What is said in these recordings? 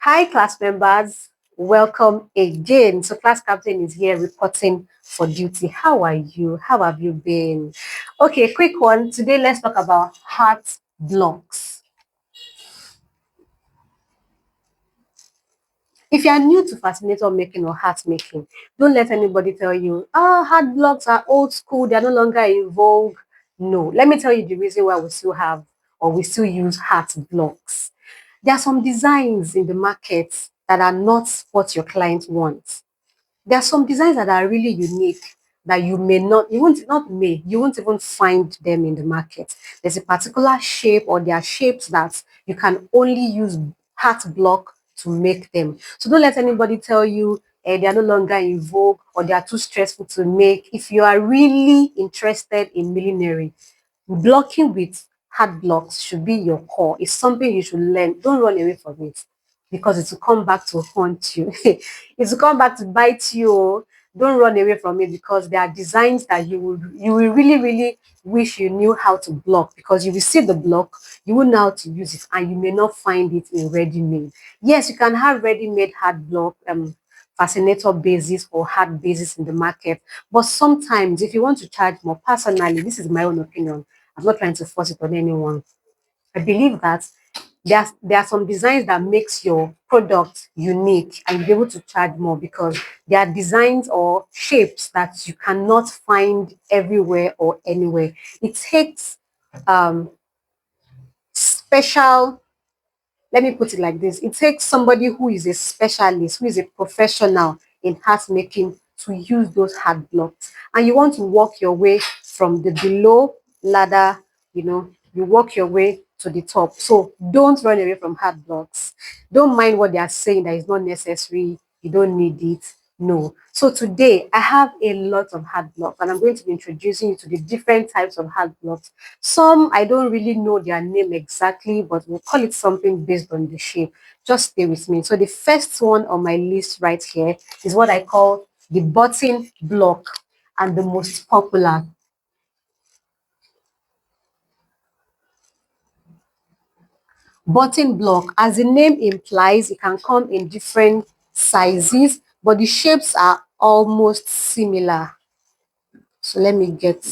Hi, class members. Welcome again. So, class captain is here reporting for duty. How are you? How have you been? Okay, quick one. Today, let's talk about heart blocks. If you are new to fascinator making or heart making, don't let anybody tell you, heart blocks are old school, they are no longer in vogue. No, let me tell you the reason why we still have or we still use heart blocks. There are some designs in the market that are not what your client wants. There are some designs that are really unique that you won't even find them in the market. There's a particular shape or there are shapes that you can only use heart block to make them. So don't let anybody tell you they are no longer in vogue or they are too stressful to make. If you are really interested in millinery, blocking with hard blocks should be your core. It's something you should learn. Don't run away from it because it will come back to haunt you. It will come back to bite you. Oh. Don't run away from it because there are designs that you will really wish you knew how to block, because you will see the block, you will know how to use it, and you may not find it in ready-made. Yes, you can have ready-made hard block fascinator bases or hard bases in the market, but sometimes if you want to charge more, personally, this is my own opinion, I'm not trying to force it on anyone. I believe that there are some designs that makes your product unique and you'll be able to charge more because there are designs or shapes that you cannot find everywhere or anywhere. It takes um, special, let me put it like this, it takes somebody who is a specialist, who is a professional in hat making to use those hard blocks. And you want to walk your way from the below ladder, you walk your way to the top. So don't run away from hard blocks. Don't mind what they are saying that is not necessary, you don't need it. No. So today I have a lot of hard blocks and I'm going to be introducing you to the different types of hard blocks. Some I don't really know their name exactly, but we'll call it something based on the shape. Just stay with me. So the first one on my list right here is what I call the button block, and the most popular. Button block, as the name implies, it can come in different sizes, but the shapes are almost similar. So let me get,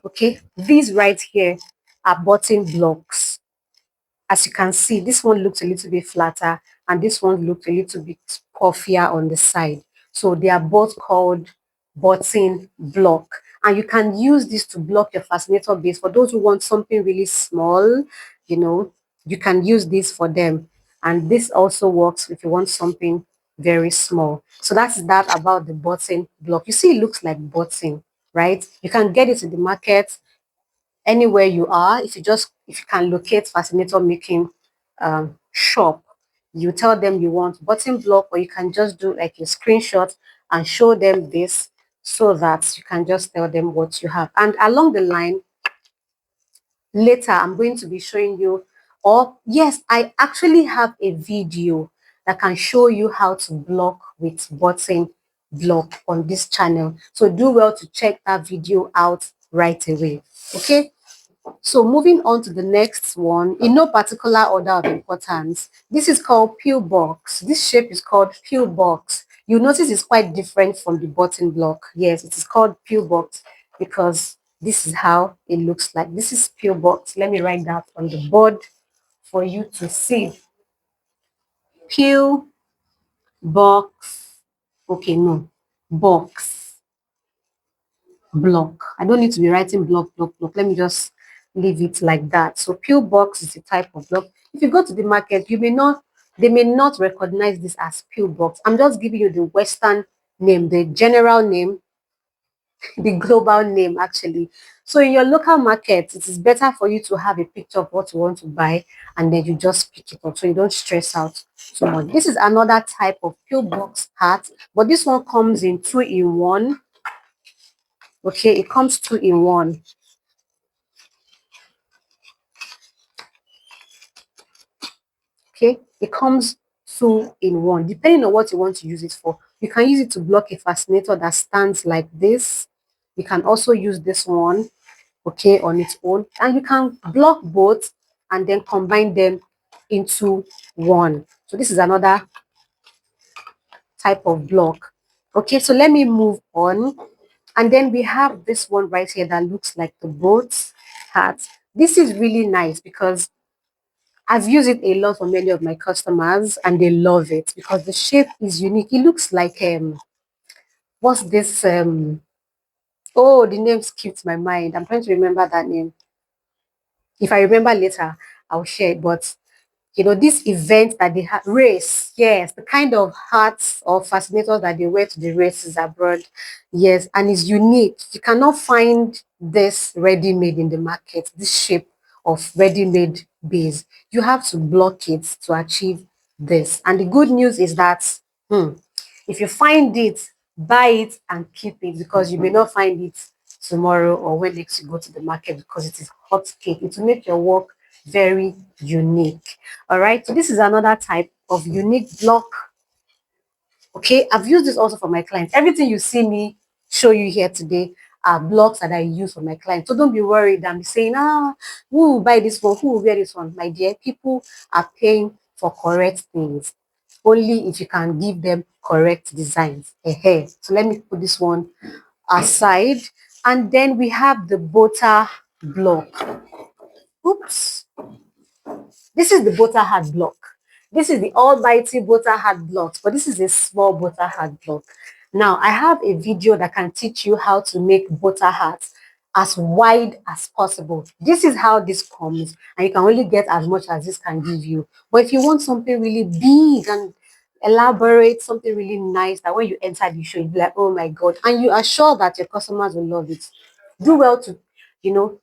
okay, these right here are button blocks. As you can see, this one looks a little bit flatter and this one looks a little bit puffier on the side. So they are both called button block. And you can use this to block your fascinator base. For those who want something really small, you can use this for them. And this also works if you want something very small. So that's that about the button block. You see, it looks like button, right? You can get it in the market anywhere you are. If you can locate fascinator making shop, you tell them you want button block, or you can just do like a screenshot and show them this so that you can just tell them what you have. And along the line, later I'm going to be showing you, or yes, I actually have a video that can show you how to block with button block on this channel. So do well to check that video out right away. Okay, so moving on to the next one, in no particular order of importance, this is called Pillbox. This shape is called Pillbox. You notice it's quite different from the button block. Yes, it is called Pillbox because this is how it looks like. This is Pillbox. Let me write that on the board for you to see. Pillbox. Okay, no. Box. Block. I don't need to be writing block. Let me just leave it like that. So pillbox is the type of block. If you go to the market, they may not recognize this as pillbox. I'm just giving you the Western name, the general name, the global name actually. So in your local market, it is better for you to have a picture of what you want to buy and then you just pick it up so you don't stress out so much. This is another type of pillbox hat, but this one comes in 2-in-1. Okay, it comes 2-in-1. Okay, it comes 2-in-1, depending on what you want to use it for. You can use it to block a fascinator that stands like this. You can also use this one okay, on its own, and you can block both and then combine them into one. So this is another type of block. Okay, so let me move on. And then we have this one right here that looks like the boat's hat. This is really nice because I've used it a lot for many of my customers and they love it because the shape is unique. It looks like what's this oh, the name skipped my mind. I'm trying to remember that name. If I remember later, I'll share it. But this event that they have, race, yes, the kind of hats or fascinators that they wear to the races abroad, yes, and it's unique. You cannot find this ready-made in the market, this shape of ready-made base. You have to block it to achieve this. And the good news is that if you find it, buy it and keep it because you may not find it tomorrow or when next you go to the market because it is hot cake. It will make your work very unique. All right. So this is another type of unique block. Okay. I've used this also for my clients. Everything you see me show you here today are blocks that I use for my clients. So don't be worried and be saying, who will buy this one? Who will wear this one? My dear, people are paying for correct things only if you can give them correct designs. So let me put this one aside. And then we have the butter block. Oops. This is the butter hat block. This is the almighty butter hat block, but this is a small butter hat block. Now, I have a video that can teach you how to make butter hats as wide as possible. This is how this comes, and you can only get as much as this can give you. But if you want something really big and elaborate, something really nice that when you enter the show, you'll be like, oh my God, and you are sure that your customers will love it, do well to, you know,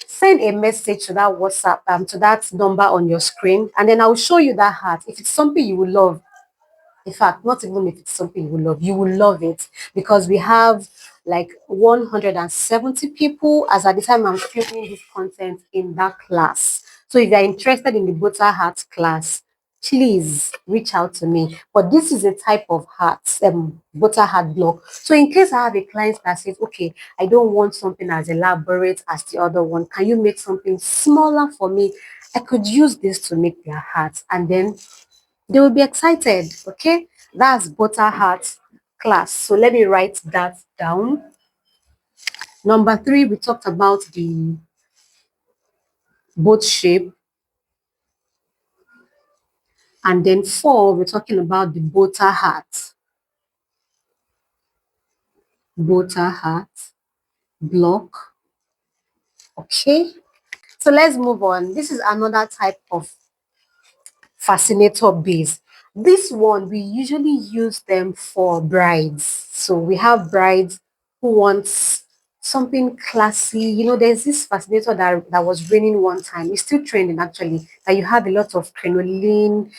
send a message to that WhatsApp, to that number on your screen, and then I'll show you that hat. If it's something you will love, in fact, not even if it's something you will love it because we have like 170 people as at the time I'm filming this content in that class. So if you're interested in the butter hat class, please reach out to me. But this is a type of hat, butter hat block. So in case I have a client that says, okay, I don't want something as elaborate as the other one, can you make something smaller for me? I could use this to make their hats and then they will be excited. Okay, that's butter hat class. So let me write that down. Number 3, we talked about the boat shape, and then 4, we're talking about the butter hat block. Okay, so let's move on. This is another type of fascinator base. This one, we usually use them for brides. So we have brides who want something classy. There's this fascinator that was raining one time. It's still trending actually. That you have a lot of crinoline,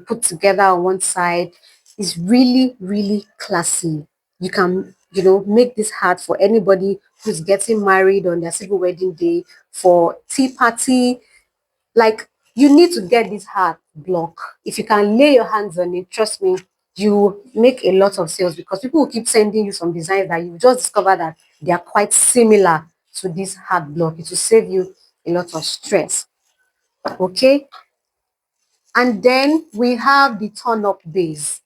put together on one side. It's really, really classy. You can, make this hat for anybody who's getting married on their civil wedding day, for tea party, like, you need to get this heart block. If you can lay your hands on it, trust me, you make a lot of sales because people will keep sending you some designs that you just discover that they are quite similar to this heart block. It will save you a lot of stress. Okay. And then we have the turn up base.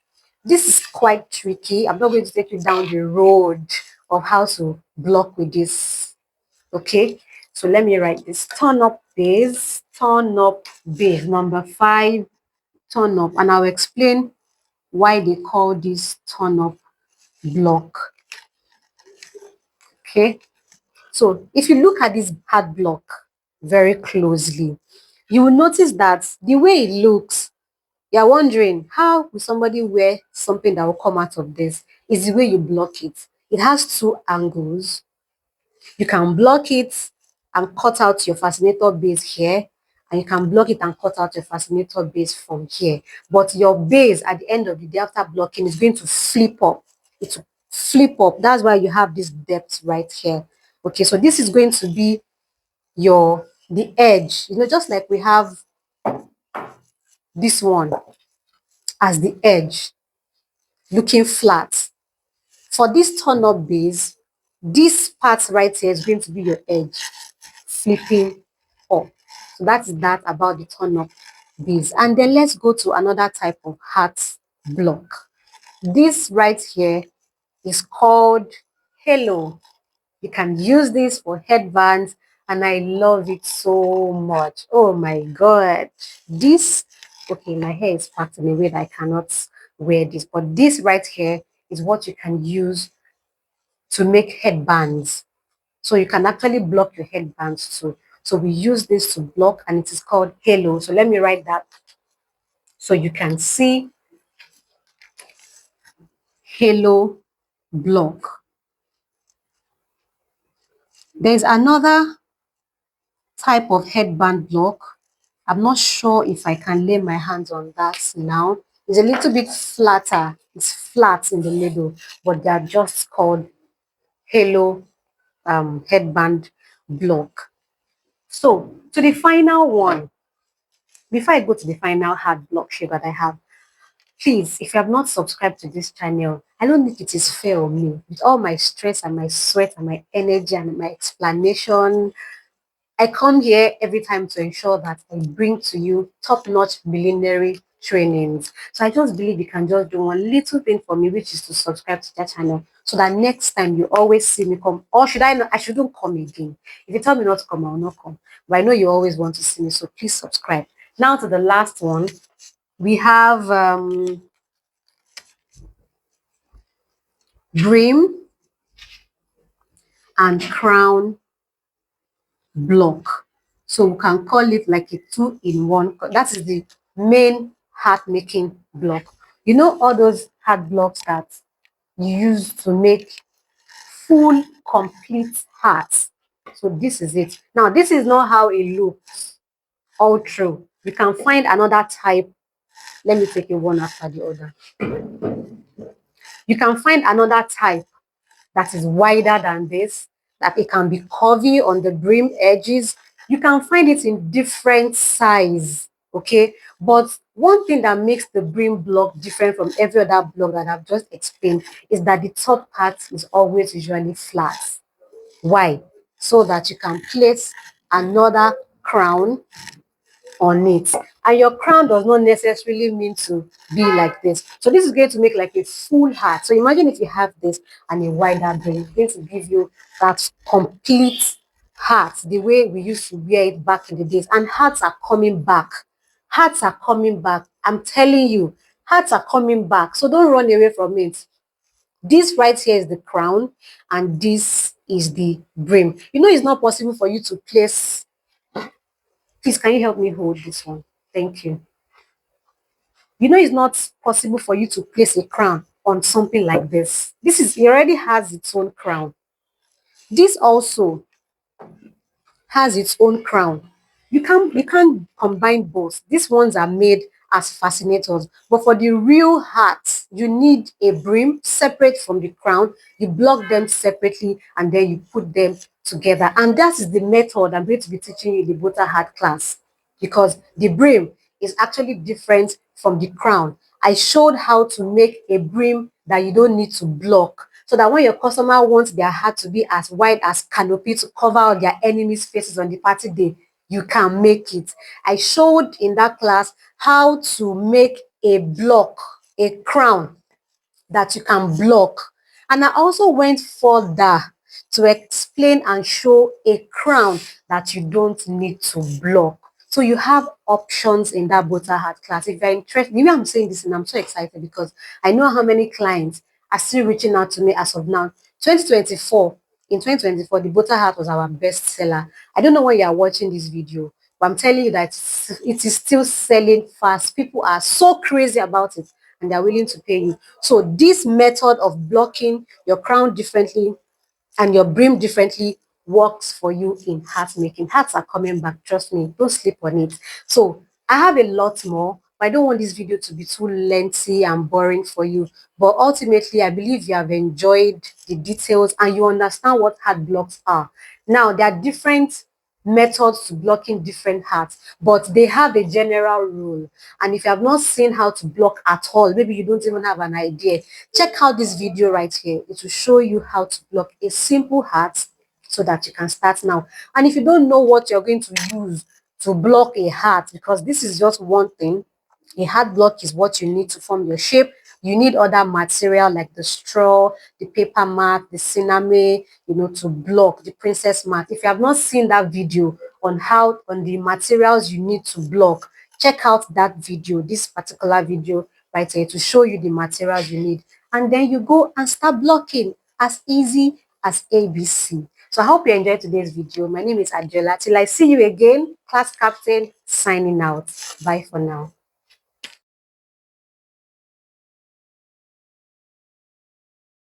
This is quite tricky. I'm not going to take you down the road of how to block with this. Okay, so let me write this. Turn up base. Number 5, turn up. And I'll explain why they call this turn up block. Okay, so if you look at this hard block very closely, you will notice that the way it looks, you're wondering, how will somebody wear something that will come out of this? Is the way you block it. It has 2 angles. You can block it and cut out your fascinator base here, and you can block it and cut out your fascinator base from here. But your base at the end of the day after blocking is going to flip up. It will flip up. That's why you have this depth right here. Okay, so this is going to be the edge. Just like we have this one as the edge looking flat. For this turn up base, This part right here is going to be your edge, flipping up. So that's that about the turn up beads. And then let's go to another type of heart block. This right here is called halo. You can use this for headbands, and I love it so much. Oh my god. This, okay, my hair is packed in a way that I cannot wear this, but this right here is what you can use to make headbands. So you can actually block your headbands too. So we use this to block, and it is called halo. So let me write that so you can see halo block. There's another type of headband block. I'm not sure if I can lay my hands on that now. It's a little bit flatter. It's flat in the middle, but they are just called halo headband block. So to the final one, before I go to the final hard block shape that I have, please, if you have not subscribed to this channel, I don't think it is fair on me. With all my stress and my sweat and my energy and my explanation, I come here every time to ensure that I bring to you top-notch millinery trainings. So I just believe you can just do one little thing for me, which is to subscribe to that channel, so that next time you always see me come. Or should I not? I shouldn't come again. If you tell me not to come, I will not come. But I know you always want to see me, so please subscribe. Now to the last one. We have Brim and crown block. So we can call it like a two-in-one. That is the main hat making block. You know all those hat blocks that you use to make full, complete hats. So this is it. Now, this is not how it looks all through. You can find another type. Let me take it one after the other. You can find another type that is wider than this, that it can be curvy on the brim edges. You can find it in different size, okay? But one thing that makes the brim block different from every other block that I've just explained is that the top part is always usually flat. Why? So that you can place another crown on it. And your crown does not necessarily mean to be like this. So this is going to make like a full hat. So imagine if you have this and a wider brim, it's going to give you that complete hat, the way we used to wear it back in the days. And hats are coming back. Hats are coming back. I'm telling you, hats are coming back. So don't run away from it. This right here is the crown, and this is the brim. You know, it's not possible for you to place. Please, can you help me hold this one? Thank you. You know, it's not possible for you to place a crown on something like this. It already has its own crown. This also has its own crown. You can combine both. These ones are made as fascinators, but for the real hat, you need a brim separate from the crown. You block them separately and then you put them together. And that is the method I'm going to be teaching you in the Butter hat class, because the brim is actually different from the crown. I showed how to make a brim that you don't need to block, so that when your customer wants their hat to be as wide as canopy to cover all their enemies' faces on the party day, you can make it. I showed in that class how to make a block, a crown that you can block. And I also went further to explain and show a crown that you don't need to block. So you have options in that butter hat class. If you're interested, maybe I'm saying this and I'm so excited because I know how many clients are still reaching out to me as of now. 2024, in 2024, the butter hat was our best seller. I don't know when you are watching this video, but I'm telling you that it is still selling fast. People are so crazy about it and they're willing to pay you. So this method of blocking your crown differently and your brim differently works for you in hat making. Hats are coming back, trust me, don't sleep on it. So I have a lot more, but I don't want this video to be too lengthy and boring for you. But ultimately, I believe you have enjoyed the details and you understand what hat blocks are. Now, there are different methods to blocking different hats, but they have a general rule. And if you have not seen how to block at all, maybe you don't even have an idea, check out this video right here. It will show you how to block a simple hat so that you can start now. And if you don't know what you're going to use to block a hat, because this is just one thing, a hat block is what you need to form your shape. You need other material like the straw, the paper mat, the cinnamon, to block the princess mat. If you have not seen that video on the materials you need to block, check out that video, this particular video right here, to show you the materials you need. And then you go and start blocking, as easy as ABC. So I hope you enjoyed today's video. My name is Adjola. Till I see you again, class captain signing out. Bye for now.